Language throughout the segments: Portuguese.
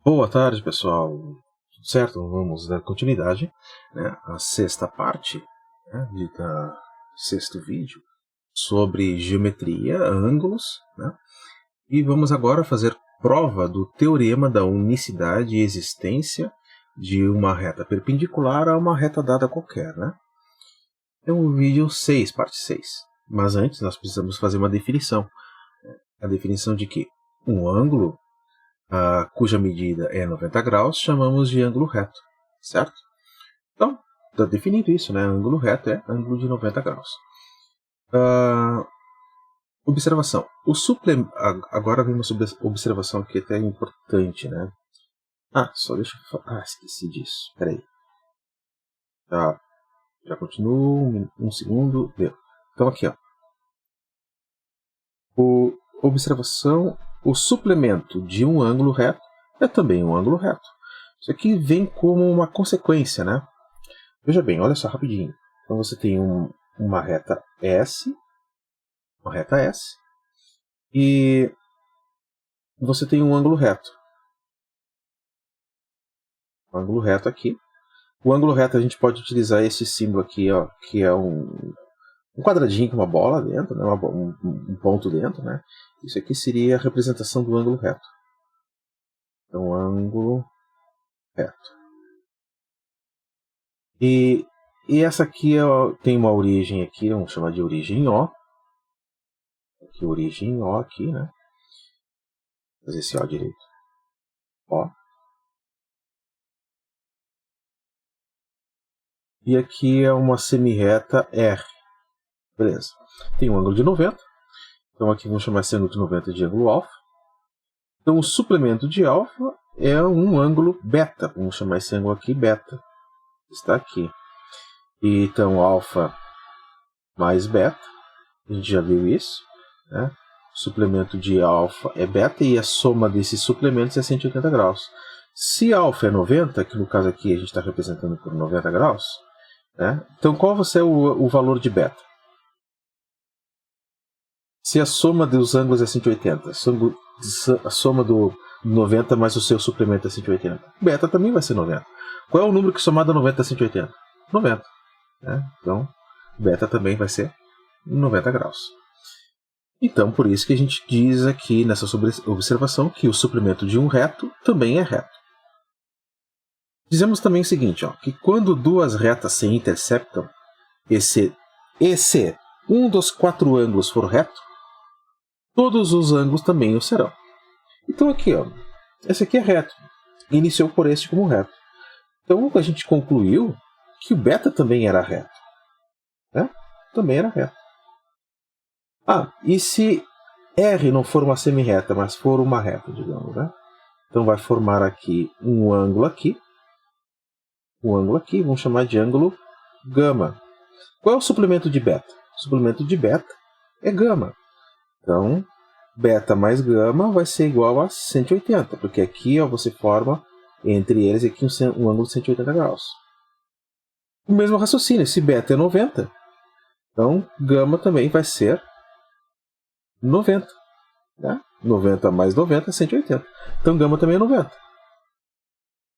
Boa tarde, pessoal. Tudo certo? Vamos dar continuidade, né, à sexta parte, né, da sexto vídeo sobre geometria, ângulos, né, e vamos agora fazer prova do teorema da unicidade e existência de uma reta perpendicular a uma reta dada qualquer, né? É o vídeo 6, parte 6. Mas antes nós precisamos fazer uma definição. A definição de que um ângulo cuja medida é 90 graus, chamamos de ângulo reto, certo? Então, está definido isso, né? Ângulo reto é ângulo de 90 graus. Observação. Agora vemos sobre a observação que até é importante, né? Só deixa eu falar. Esqueci disso. Peraí. Tá. Já continuo. Um segundo. Deu. Então aqui, ó. Observação. O suplemento de um ângulo reto é também um ângulo reto. Isso aqui vem como uma consequência, né? Veja bem, olha só rapidinho. Então você tem uma reta S, e você tem um ângulo reto. Um ângulo reto aqui. O ângulo reto a gente pode utilizar esse símbolo aqui, ó, que é um quadradinho com uma bola dentro, né, um ponto dentro, né? Isso aqui seria a representação do ângulo reto. Então, ângulo reto. E essa aqui tem uma origem aqui, vamos chamar de origem O. Aqui, origem O aqui, né? Vou fazer esse O direito. O. E aqui é uma semirreta R. Beleza. Tem um ângulo de 90. Então aqui vamos chamar esse ângulo de 90 de ângulo alfa. Então o suplemento de alfa é um ângulo beta. Vamos chamar esse ângulo aqui beta. Está aqui. E, então alfa mais beta. A gente já viu isso, né? O suplemento de alfa é beta e a soma desses suplementos é 180 graus. Se alfa é 90, que no caso aqui a gente está representando por 90 graus, né? Então qual vai ser o valor de beta? Se a soma dos ângulos é 180, a soma do 90 mais o seu suplemento é 180, beta também vai ser 90. Qual é o número que somado a 90 é 180? 90. Né? Então, beta também vai ser 90 graus. Então, por isso que a gente diz aqui nessa observação que o suplemento de um reto também é reto. Dizemos também o seguinte, ó, que quando duas retas se interceptam, e se um dos quatro ângulos for reto, todos os ângulos também o serão. Então aqui, ó, esse aqui é reto. Iniciou por este como reto. Então a gente concluiu que o beta também era reto. Né? Também era reto. E se R não for uma semirreta, mas for uma reta, digamos, né? Então vai formar aqui um ângulo aqui. Um ângulo aqui, vamos chamar de ângulo gama. Qual é o suplemento de beta? O suplemento de beta é gama. Então, beta mais gama vai ser igual a 180, porque aqui ó, você forma entre eles aqui um ângulo de 180 graus. O mesmo raciocínio, se beta é 90, então gama também vai ser 90. Né? 90 mais 90 é 180. Então gama também é 90.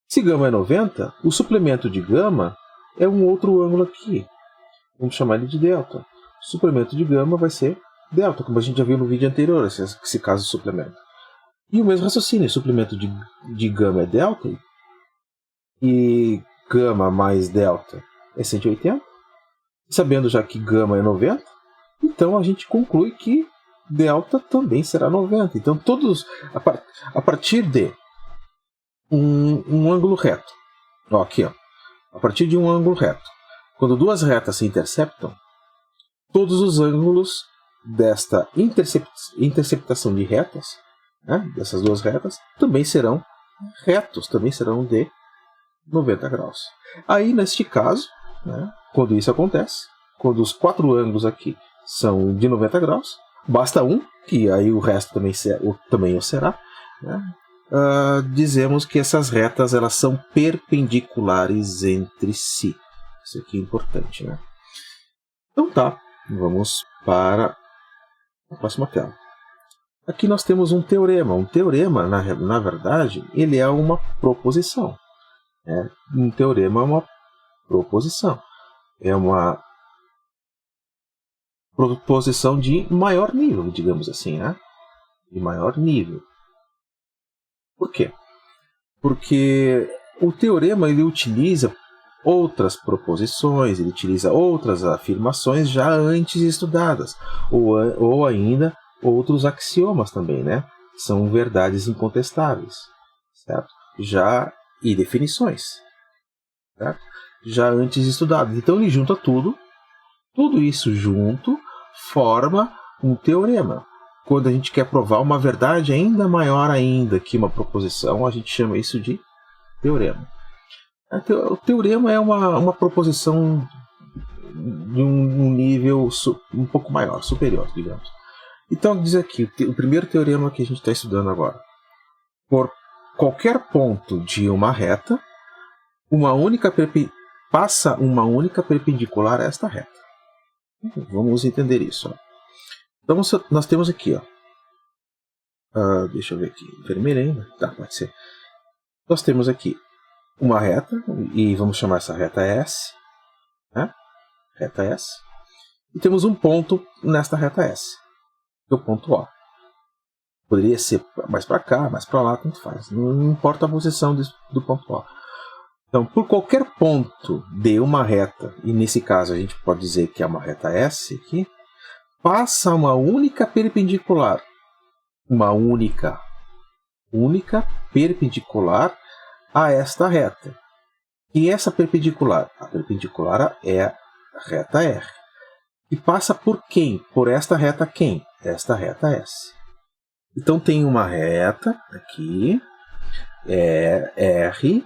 Se gama é 90, o suplemento de gama é um outro ângulo aqui. Vamos chamar ele de delta. O suplemento de gama vai ser delta, como a gente já viu no vídeo anterior, esse caso de suplemento. E o mesmo raciocínio, o suplemento de gama é delta, e gama mais delta é 180. Sabendo já que gama é 90, então a gente conclui que delta também será 90. Então todos, a partir de um ângulo reto, ó, aqui, ó, a partir de um ângulo reto, quando duas retas se interceptam, todos os ângulos desta interceptação de retas, né, dessas duas retas, também serão retos, também serão de 90 graus. Aí, neste caso, né, quando isso acontece, quando os quatro ângulos aqui são de 90 graus, basta um, que aí o resto também o será, né, dizemos que essas retas elas são perpendiculares entre si. Isso aqui é importante, né? Então tá, vamos para a próxima tela. aqui nós temos um teorema. Um teorema, na verdade, ele é uma proposição. Né? Um teorema é uma proposição. É uma proposição de maior nível, digamos assim, né? De maior nível. Por quê? Porque o teorema ele utiliza outras proposições, ele utiliza outras afirmações já antes estudadas, ou ainda outros axiomas também, né? São verdades incontestáveis, certo? E definições, certo? Já antes estudadas. Então ele junta tudo isso junto forma um teorema. Quando a gente quer provar uma verdade ainda maior ainda que uma proposição, a gente chama isso de teorema. O teorema é uma proposição de um nível um pouco maior, superior, digamos. Então, diz aqui, o primeiro teorema que a gente está estudando agora. Por qualquer ponto de uma reta, passa uma única perpendicular a esta reta. Vamos entender isso. Então, nós temos aqui, deixa eu ver aqui, vermelho ainda? Tá, pode ser. Nós temos aqui uma reta, e vamos chamar essa reta S, né? Reta S. E temos um ponto nesta reta S, que é o ponto O. Poderia ser mais para cá, mais para lá, tanto faz. Não importa a posição do ponto O. Então, por qualquer ponto de uma reta, e nesse caso a gente pode dizer que é uma reta S aqui, passa uma única perpendicular. Uma única perpendicular a esta reta. E essa perpendicular? A perpendicular é a reta R. E passa por quem? Por esta reta quem? Esta reta S. Então tem uma reta aqui, R,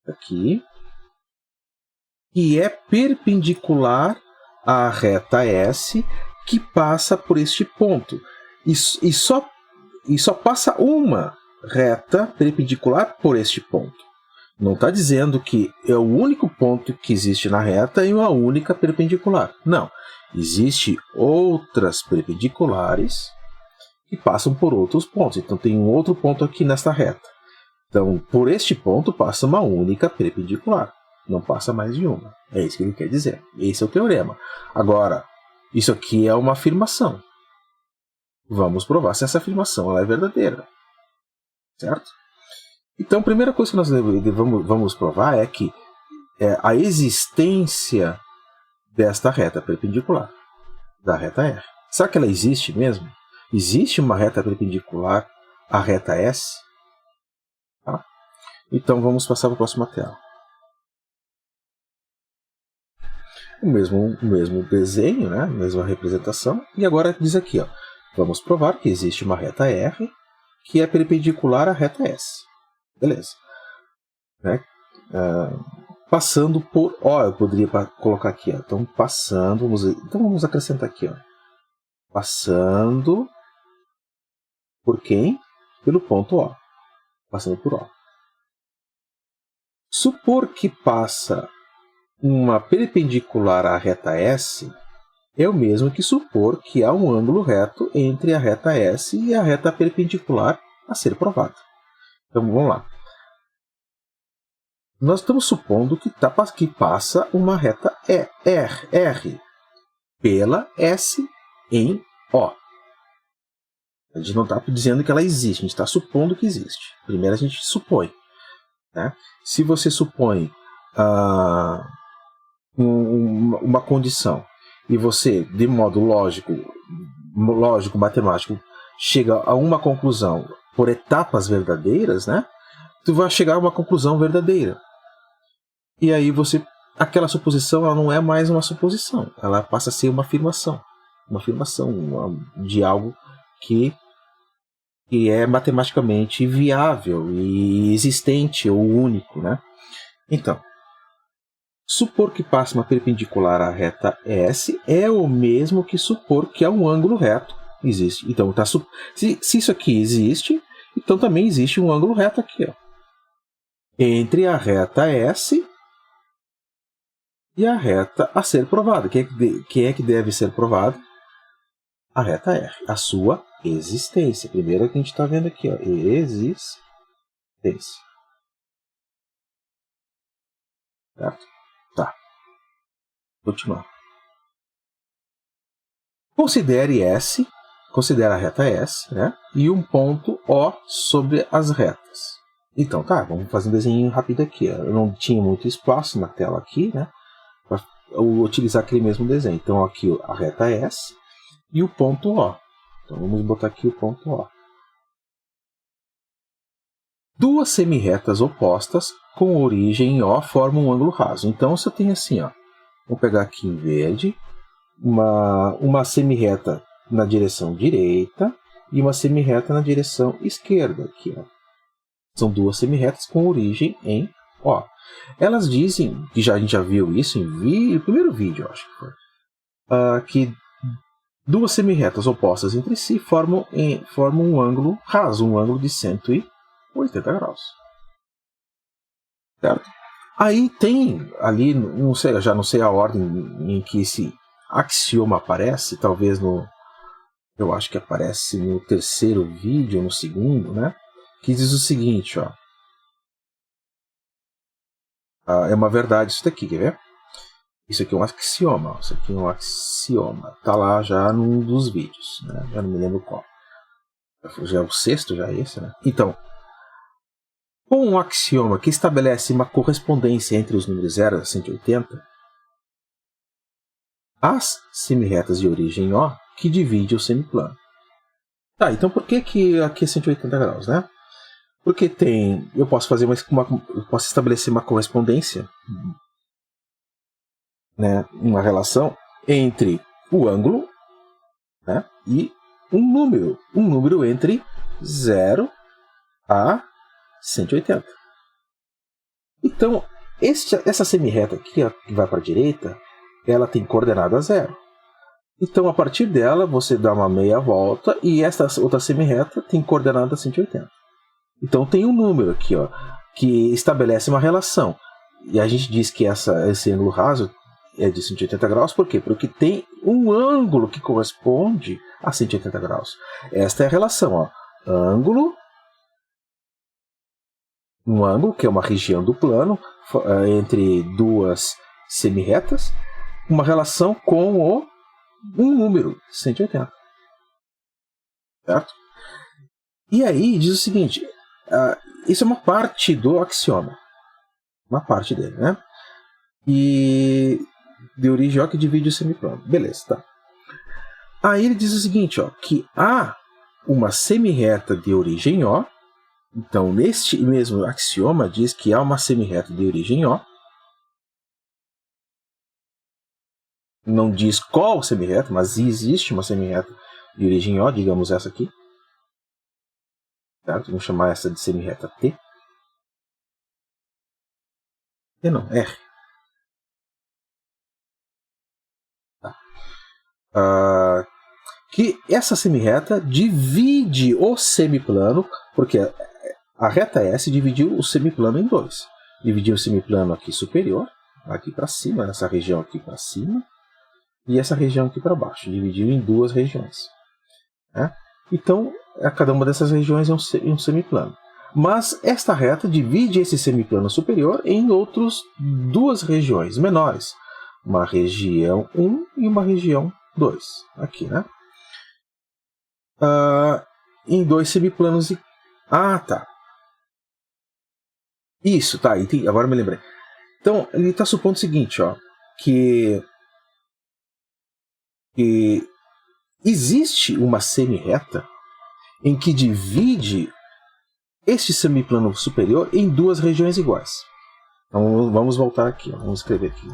aqui, que é perpendicular à reta S, que passa por este ponto. E só passa uma reta perpendicular por este ponto. Não está dizendo que é o único ponto que existe na reta e uma única perpendicular. Não. Existem outras perpendiculares que passam por outros pontos. Então tem um outro ponto aqui nesta reta. Então, por este ponto passa uma única perpendicular. Não passa mais de uma. É isso que ele quer dizer. Esse é o teorema. Agora, isso aqui é uma afirmação. Vamos provar se essa afirmação ela é verdadeira. Certo? Então, a primeira coisa que nós vamos provar é que a existência desta reta perpendicular, da reta R. Será que ela existe mesmo? Existe uma reta perpendicular à reta S? Tá? Então, vamos passar para a próxima tela. O mesmo desenho, né? A mesma representação. E agora diz aqui, vamos provar que existe uma reta R que é perpendicular à reta S. Beleza. Né? Passando por... eu poderia colocar aqui. Então, passando... vamos acrescentar aqui. Passando por quem? Pelo ponto O. Passando por O. Supor que passa uma perpendicular à reta S é o mesmo que supor que há um ângulo reto entre a reta S e a reta perpendicular a ser provada. Então, vamos lá. Nós estamos supondo que passa uma reta R pela S em O. A gente não está dizendo que ela existe, a gente está supondo que existe. Primeiro a gente supõe. Né? Se você supõe uma condição e você, de modo lógico, matemático, chega a uma conclusão por etapas verdadeiras, né? Tu vai chegar a uma conclusão verdadeira. E aí aquela suposição ela não é mais uma suposição, ela passa a ser uma afirmação de algo que é matematicamente viável e existente ou único, né? Então, supor que passa uma perpendicular à reta S é o mesmo que supor que há um ângulo reto existe. Então, se isso aqui existe, então também existe um ângulo reto aqui, entre a reta S e a reta a ser provada. Quem é que deve ser provada? a reta R, a sua existência. Primeiro que a gente está vendo aqui, ó, existência. Certo? Tá. Continuar. Considera a reta S, né? E um ponto O sobre as retas. Então, tá, vamos fazer um desenho rápido aqui. Eu não tinha muito espaço na tela aqui, né? Para utilizar aquele mesmo desenho. Então, aqui a reta S e o ponto O. Então, vamos botar aqui o ponto O. Duas semirretas opostas com origem em O formam um ângulo raso. Então, se eu tenho assim, ó, vou pegar aqui em verde, uma semirreta na direção direita e uma semirreta na direção esquerda. Aqui, ó. São duas semirretas com origem em O. Elas dizem, que a gente já viu isso no primeiro vídeo, acho que foi, que duas semirretas opostas entre si formam um ângulo raso, um ângulo de 180 graus. Certo? Aí tem ali, já não sei a ordem em que esse axioma aparece, talvez eu acho que aparece no terceiro vídeo, no segundo, né? Que diz o seguinte, ó. É uma verdade isso daqui, quer ver? Isso aqui é um axioma, isso aqui é um axioma. Tá lá já num dos vídeos, né? Já não me lembro qual. Já é o sexto, já é esse, né? Então, com um axioma que estabelece uma correspondência entre os números 0 a 180, as semirretas de origem O que divide o semiplano. Tá, então por que aqui é 180 graus, né? Porque eu posso fazer eu posso estabelecer uma correspondência, né, uma relação entre o ângulo, né, e um número entre 0 a 180. Então, essa semirreta aqui, ó, que vai para a direita, ela tem coordenada 0. Então, a partir dela, você dá uma meia volta e esta outra semirreta tem coordenada 180. Então, tem um número aqui, ó, que estabelece uma relação. E a gente diz que esse ângulo raso é de 180 graus, por quê? Porque tem um ângulo que corresponde a 180 graus. Esta é a relação, ó. Um ângulo, que é uma região do plano, entre duas semirretas, uma relação com um número, 180. Certo? E aí diz o seguinte, isso é uma parte do axioma. Uma parte dele, né? E de origem O que divide o semiplano. Beleza, tá. Aí ele diz o seguinte, ó, que há uma semirreta de origem O. Então, neste mesmo axioma, diz que há uma semirreta de origem O. Não diz qual semirreta, mas existe uma semirreta de origem O, digamos essa aqui. Certo? Vamos chamar essa de semirreta T. T não, R. Tá. Que essa semirreta divide o semiplano, porque a reta S dividiu o semiplano em dois. Dividiu o semiplano aqui superior, aqui para cima, nessa região aqui para cima, e essa região aqui para baixo. Dividiu em duas regiões. Né? Então, cada uma dessas regiões é um semiplano. Mas esta reta divide esse semiplano superior em outras duas regiões menores. Uma região 1 e uma região 2. Aqui, né? Em dois semiplanos. Tá. Isso, tá. Agora me lembrei. Então, ele está supondo o seguinte, ó, que existe uma semirreta em que divide este semiplano superior em duas regiões iguais. Então, vamos voltar aqui, ó. Vamos escrever aqui.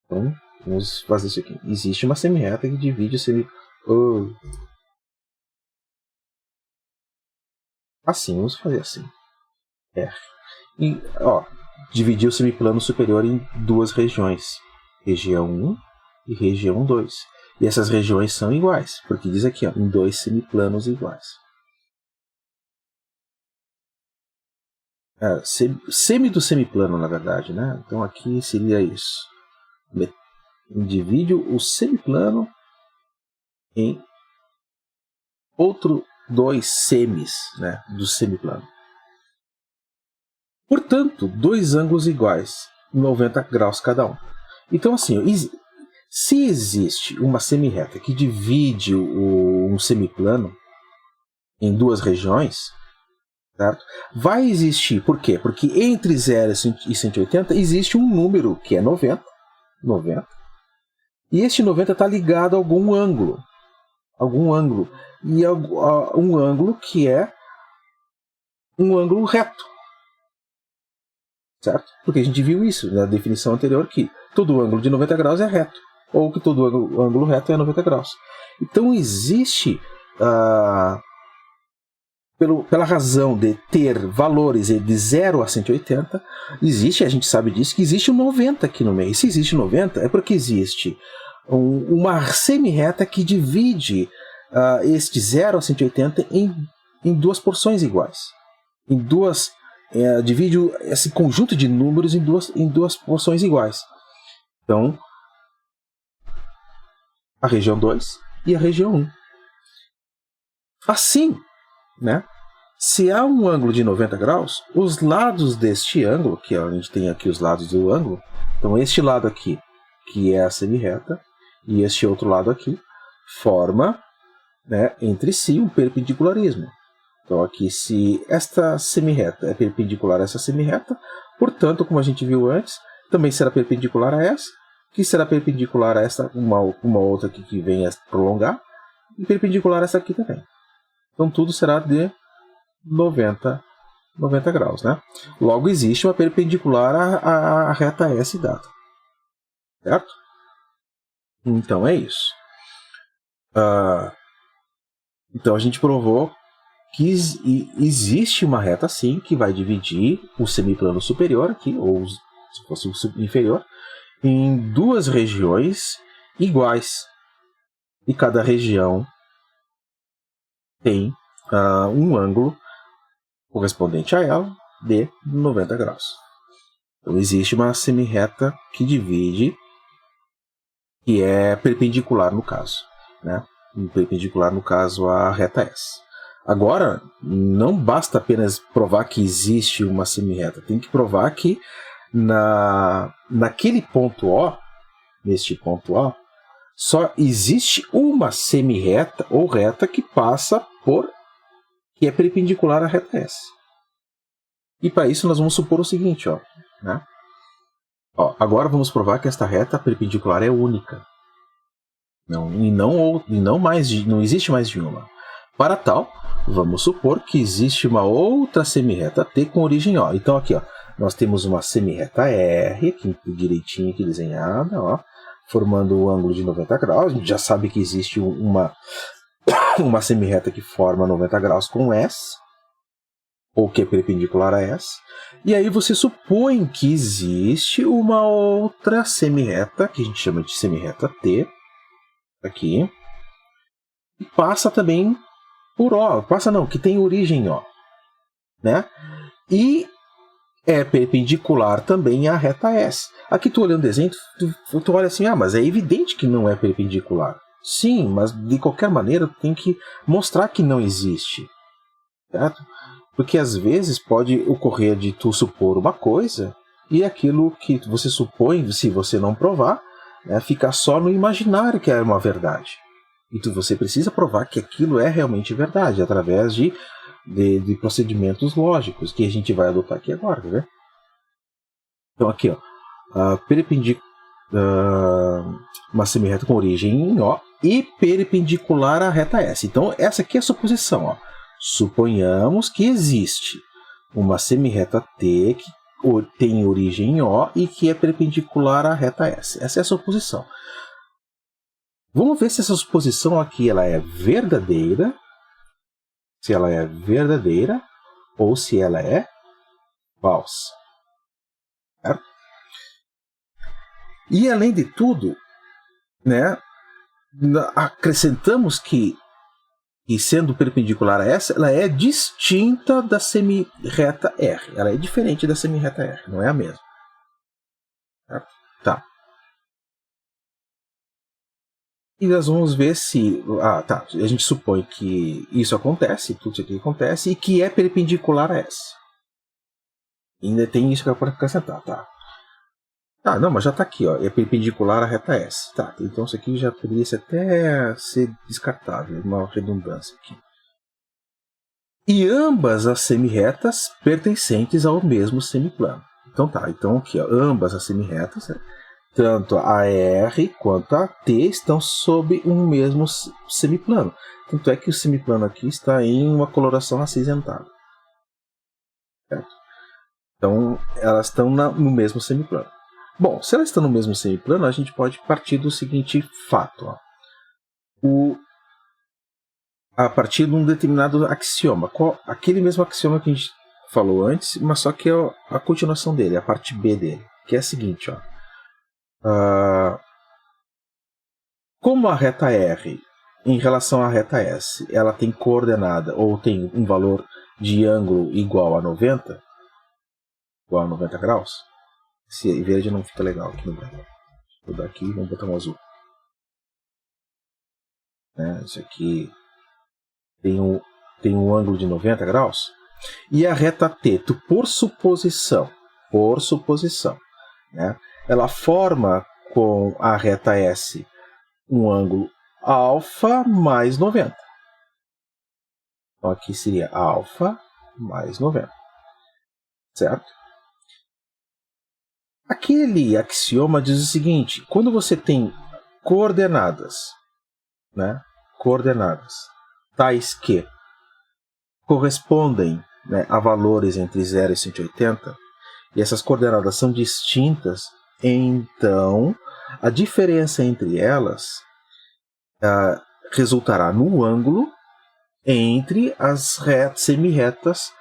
Então, vamos fazer isso aqui. Existe uma semirreta que divide o semiplano. Assim, vamos fazer assim. E, ó, dividir o semiplano superior em duas regiões. Região 1 e região 2. E essas regiões são iguais, porque diz aqui, ó, em dois semiplanos iguais. Semi do semiplano, na verdade, né? Então aqui seria isso. Divide o semiplano em outro 2 semis, né, do semiplano. Portanto, 2 ângulos iguais, 90 graus cada um. Então, assim, se existe uma semirreta que divide um semiplano em 2 regiões, certo? Vai existir, por quê? Porque entre 0 e 180 existe um número que é 90, e este 90 está ligado a algum ângulo, e um ângulo que é um ângulo reto, certo? Porque a gente viu isso na definição anterior, que todo ângulo de 90 graus é reto, ou que todo ângulo reto é 90 graus. Então existe, pela razão de ter valores de 0 a 180, existe, a gente sabe disso, que existe um 90 aqui no meio. Se existe 90, é porque existe uma semirreta que divide este 0 a 180 em 2 porções iguais. Divide esse conjunto de números em duas porções iguais. Então, a região 2 e a região 1. Assim, né? Se há um ângulo de 90 graus, os lados deste ângulo, que a gente tem aqui os lados do ângulo, então este lado aqui, que é a semirreta, e este outro lado aqui, forma, né, entre si um perpendicularismo. Então aqui, se esta semirreta é perpendicular a essa semirreta, portanto, como a gente viu antes, também será perpendicular a essa, que será perpendicular a esta, uma outra aqui que vem a prolongar, e perpendicular a essa aqui também. Então tudo será de 90 graus, né? Logo existe uma perpendicular à reta S dada, certo? Então é isso. Então a gente provou que existe uma reta sim que vai dividir o semiplano superior aqui, ou se fosse o inferior, em 2 regiões iguais, e cada região tem um ângulo correspondente a ela de 90 graus. Então existe uma semirreta que divide, que é perpendicular no caso, né? Perpendicular no caso à reta S. Agora, não basta apenas provar que existe uma semirreta, tem que provar que naquele ponto O, neste ponto O, só existe uma semirreta ou reta que passa que é perpendicular à reta S. E para isso nós vamos supor o seguinte, né? Agora vamos provar que esta reta perpendicular é única. Não existe mais de uma. Para tal, vamos supor que existe uma outra semirreta T com origem O. Então aqui, nós temos uma semirreta R, aqui direitinho aqui desenhada, formando o ângulo de 90 graus. A gente já sabe que existe uma semirreta que forma 90 graus com S, ou que é perpendicular a S. E aí você supõe que existe uma outra semirreta, que a gente chama de semirreta T, aqui, e passa também por O. Que tem origem em O, né? E é perpendicular também à reta S. Aqui tu olhando o desenho, tu olha assim, mas é evidente que não é perpendicular. Sim, mas de qualquer maneira tem que mostrar que não existe, certo? Porque às vezes pode ocorrer de tu supor uma coisa e aquilo que você supõe, se você não provar, ficar só no imaginário que é uma verdade. E você precisa provar que aquilo é realmente verdade, através de procedimentos lógicos, que a gente vai adotar aqui agora, né? Então aqui, uma semirreta com origem em O e perpendicular à reta S. Então essa aqui é a suposição, Suponhamos que existe uma semirreta T que tem origem em O e que é perpendicular à reta S. Essa é a suposição. Vamos ver se essa suposição aqui ela é verdadeira, ou se ela é falsa. Certo? E além de tudo, né, acrescentamos que sendo perpendicular a essa, ela é distinta da semirreta R. Ela é diferente da semirreta R, não é a mesma. Tá? E nós vamos ver se... tá. A gente supõe que isso acontece, tudo isso aqui acontece, e que é perpendicular a S. Ainda tem isso que eu quero acrescentar, tá? Não, mas já está aqui, ó. É perpendicular à reta S. Tá, então isso aqui já poderia até ser descartável, uma redundância aqui. E ambas as semirretas pertencentes ao mesmo semiplano. Então tá, então aqui, ó, ambas as semirretas, né, tanto a R quanto a T estão sob um mesmo semiplano. Tanto é que o semiplano aqui está em uma coloração acinzentada. Certo? Então elas estão no mesmo semiplano. Bom, se elas estão no mesmo semiplano, a gente pode partir do seguinte fato. Ó. A partir de um determinado axioma. Aquele mesmo axioma que a gente falou antes, mas só que é a continuação dele, a parte B dele. Que é a seguinte. Ó. Como a reta R, em relação à reta S, ela tem coordenada, ou tem um valor de ângulo igual a 90, igual a 90 graus, esse verde não fica legal aqui no branco. Vou dar aqui e vamos botar um azul. Isso aqui tem um ângulo de 90 graus. E a reta T, por suposição, né, ela forma com a reta S um ângulo alfa mais 90. Então aqui seria alfa mais 90. Certo? Aquele axioma diz o seguinte: quando você tem coordenadas, né, tais que correspondem, né, a valores entre 0 e 180, e essas coordenadas são distintas, então a diferença entre elas resultará no ângulo entre as semirretas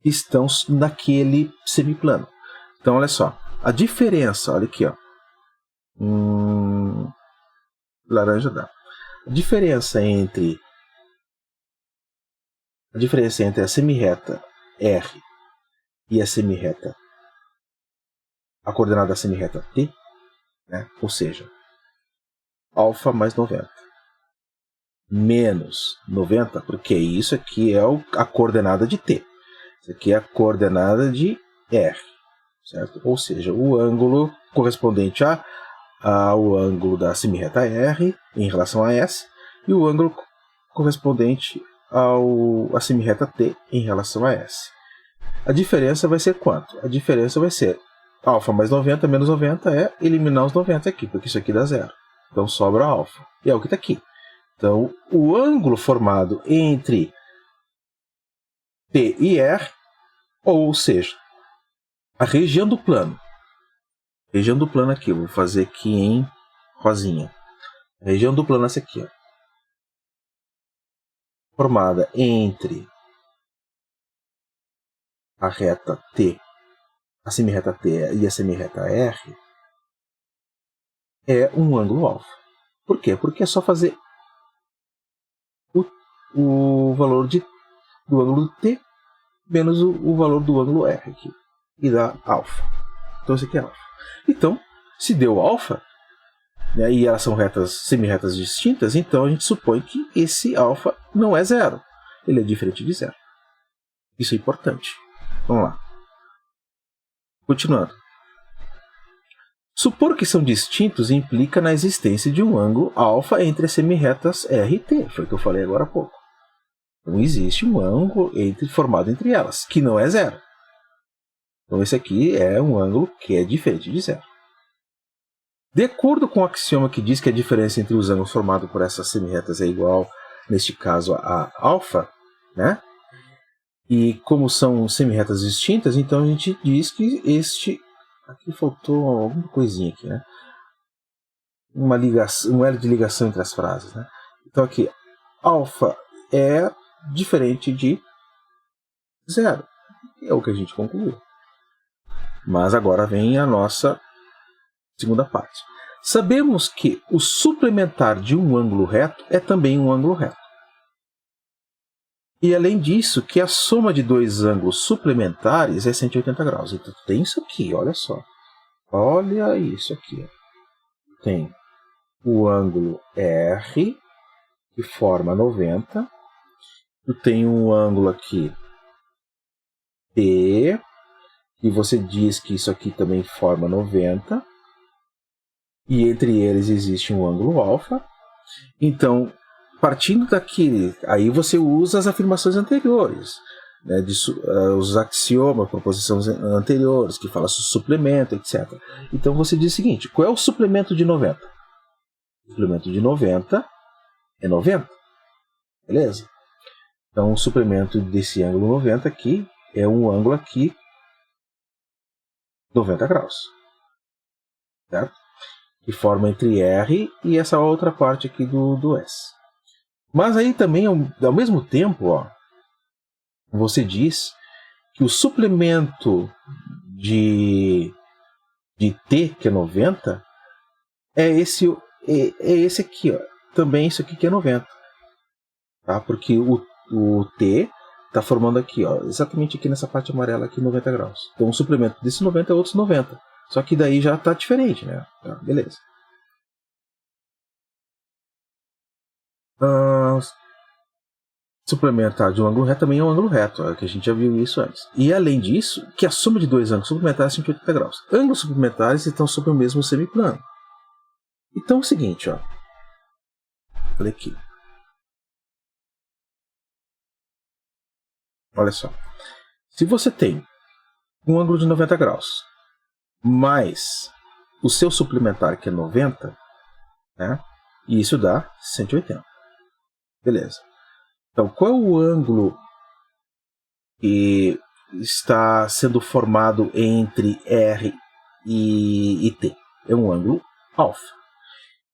que estão naquele semiplano. Então, olha só, a diferença, olha aqui, ó, laranja dá. A diferença entre a semirreta R e a coordenada da semirreta T, né, ou seja, alfa mais 90 menos 90, porque isso aqui é a coordenada de T. Isso aqui é a coordenada de R. Certo? Ou seja, o ângulo correspondente ao ângulo da semirreta R em relação a S e o ângulo correspondente à semirreta T em relação a S. A diferença vai ser quanto? A diferença vai ser alfa mais 90 menos 90 é eliminar os 90 aqui, porque isso aqui dá zero. Então sobra alfa. E é o que está aqui. Então o ângulo formado entre T e R, ou seja, a região do plano aqui, eu vou fazer aqui em rosinha. A região do plano é essa aqui, ó, formada entre a reta T, a semirreta T e a semirreta R, é um ângulo alfa. Por quê? Porque é só fazer o valor do ângulo T menos o valor do ângulo R aqui, e dá alfa. Então esse aqui é alfa. Então, se deu alfa, né, e elas são semirretas distintas, então a gente supõe que esse alfa não é zero. Ele é diferente de zero. Isso é importante. Vamos lá. Continuando. Supor que são distintos implica na existência de um ângulo alfa entre as semirretas R e T. Foi o que eu falei agora há pouco. Então existe um ângulo formado entre elas, que não é zero. Então esse aqui é um ângulo que é diferente de zero. De acordo com o axioma que diz que a diferença entre os ângulos formados por essas semirretas é igual, neste caso, a alfa, né? E como são semirretas distintas, então a gente diz que aqui faltou alguma coisinha aqui, né? Uma ligação, um elo de ligação entre as frases, né? Então aqui, alfa é diferente de zero. É o que a gente concluiu. Mas agora vem a nossa segunda parte. Sabemos que o suplementar de um ângulo reto é também um ângulo reto. E além disso, que a soma de dois ângulos suplementares é 180 graus. Então tem isso aqui, olha só. Olha isso aqui. Tem o ângulo R, que forma 90. Tu tem um ângulo aqui P, e você diz que isso aqui também forma 90. E entre eles existe um ângulo alfa. Então, partindo daqui, aí você usa as afirmações anteriores, né, os axiomas, proposições anteriores, que falam sobre suplemento, etc. Então você diz o seguinte: qual é o suplemento de 90? O suplemento de 90 é 90. Beleza? Então o suplemento desse ângulo 90 aqui é um ângulo aqui 90 graus. Certo? Que forma entre R e essa outra parte aqui do S. Mas aí também, ao mesmo tempo, ó, você diz que o suplemento de T, que é 90, é esse aqui, ó. Também isso aqui que é 90. Tá? Porque o T está formando aqui, ó, exatamente aqui nessa parte amarela aqui, 90 graus. Então o suplemento desse 90 é outros 90. Só que daí já está diferente, né? Tá, beleza. Suplementar de um ângulo reto também é um ângulo reto, que a gente já viu isso antes. E além disso, que a soma de dois ângulos suplementares é 180 graus. Ângulos suplementares estão sobre o mesmo semiplano. Então é o seguinte, ó. Olha aqui. Olha só. Se você tem um ângulo de 90 graus, mais o seu suplementar, que é 90, né? E isso dá 180. Beleza. Então, qual é o ângulo que está sendo formado entre R e T? É um ângulo alfa.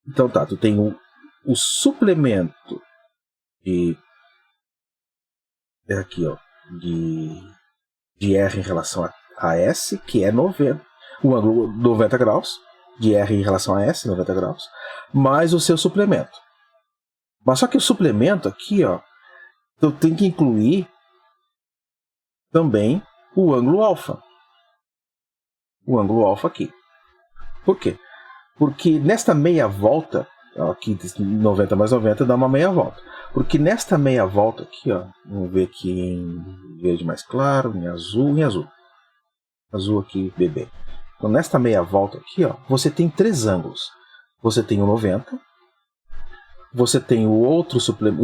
Então tá, tu tem o suplemento aqui, ó, de R em relação a S, que é 90. O ângulo 90 graus, de R em relação a S, 90 graus, mais o seu suplemento. Mas só que o suplemento aqui, ó, eu tenho que incluir também o ângulo alfa. O ângulo alfa aqui. Por quê? Porque nesta meia volta, aqui 90 mais 90 dá uma meia volta. Porque nesta meia volta aqui, ó, vamos ver aqui em verde mais claro, em azul. Azul aqui, bebê. Então nesta meia volta aqui, ó, você tem três ângulos. Você tem o 90, você tem o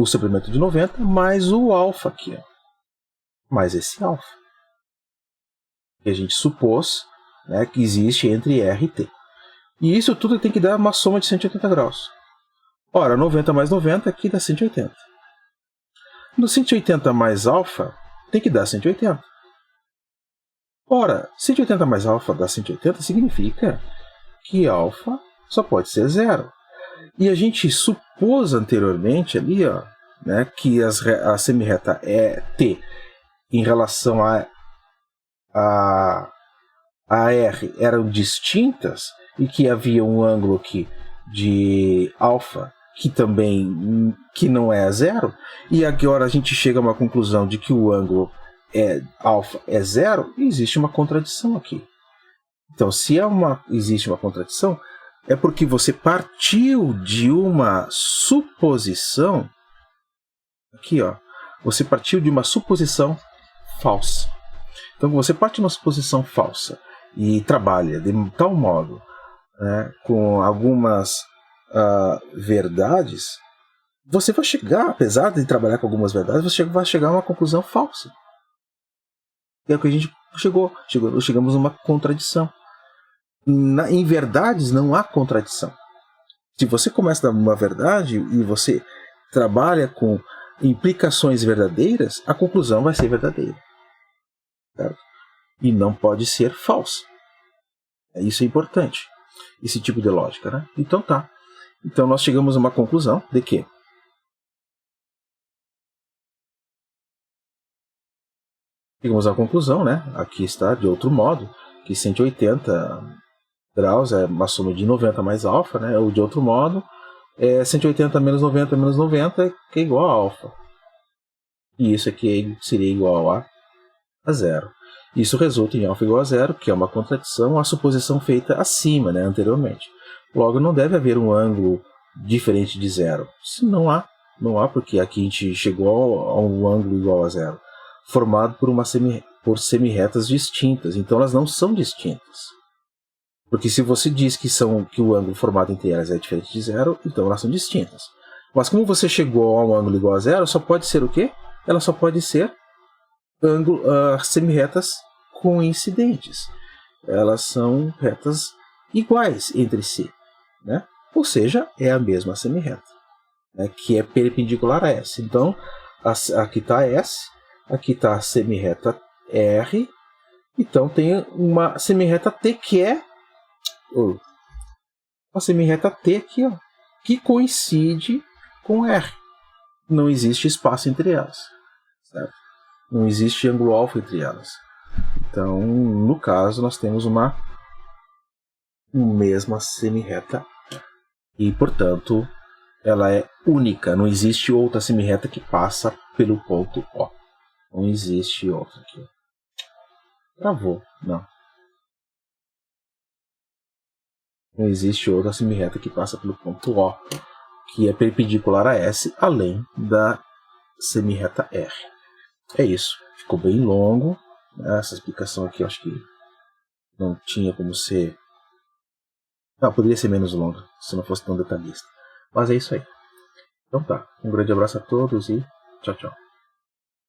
suplemento de 90, mais o alfa aqui, ó. Mais esse alfa. Que a gente supôs, né, que existe entre R e T. E isso tudo tem que dar uma soma de 180 graus. Ora, 90 mais 90 aqui dá 180. No 180 mais alfa tem que dar 180. Ora, 180 mais alfa dá 180 significa que alfa só pode ser zero. E a gente supôs anteriormente ali, ó, né, que a semirreta T em relação a R eram distintas e que havia um ângulo aqui de alfa que não é zero, e agora a gente chega a uma conclusão de que o ângulo alfa é zero, e existe uma contradição aqui. Então, se existe uma contradição, é porque você partiu de uma suposição aqui, ó, você partiu de uma suposição falsa. Então, você parte de uma suposição falsa e trabalha de tal modo, né, com algumas verdades, você vai chegar, apesar de trabalhar com algumas verdades, você vai chegar a uma conclusão falsa. É o que a gente chegamos a uma contradição. Em verdades não há contradição. Se você começa a dar uma verdade e você trabalha com implicações verdadeiras, a conclusão vai ser verdadeira. Certo? E não pode ser falsa. Isso é importante. Esse tipo de lógica, né? Então tá. Então nós chegamos a uma conclusão de que né? Aqui está de outro modo, que 180 graus é uma soma de 90 mais alfa, né? Ou de outro modo, 180 menos 90 que é igual a alfa. E isso aqui seria igual a zero. Isso resulta em alfa igual a zero, que é uma contradição à suposição feita acima, né, anteriormente. Logo, não deve haver um ângulo diferente de zero? Se não há, porque aqui a gente chegou a um ângulo igual a zero, formado por semirretas distintas, então elas não são distintas. Porque se você diz que o ângulo formado entre elas é diferente de zero, então elas são distintas. Mas como você chegou a um ângulo igual a zero, só pode ser o quê? Ela só pode ser semirretas coincidentes. Elas são retas iguais entre si, né? Ou seja, é a mesma semirreta, né, que é perpendicular a S. Então, aqui está S, aqui está a semirreta R, então tem uma semirreta T que é uma semirreta T aqui, ó, que coincide com R. Não existe espaço entre elas, certo? Não existe ângulo alfa entre elas. Então, no caso, nós temos uma mesma semirreta e, portanto, ela é única. Não existe outra semirreta que passa pelo ponto O. Não existe outra aqui. Travou, não. Não existe outra semirreta que passa pelo ponto O, que é perpendicular a S, além da semirreta R. É isso. Ficou bem longo. Essa explicação aqui eu acho que não tinha como ser... Não, poderia ser menos longa, se não fosse tão detalhista. Mas é isso aí. Então tá. Um grande abraço a todos e tchau, tchau.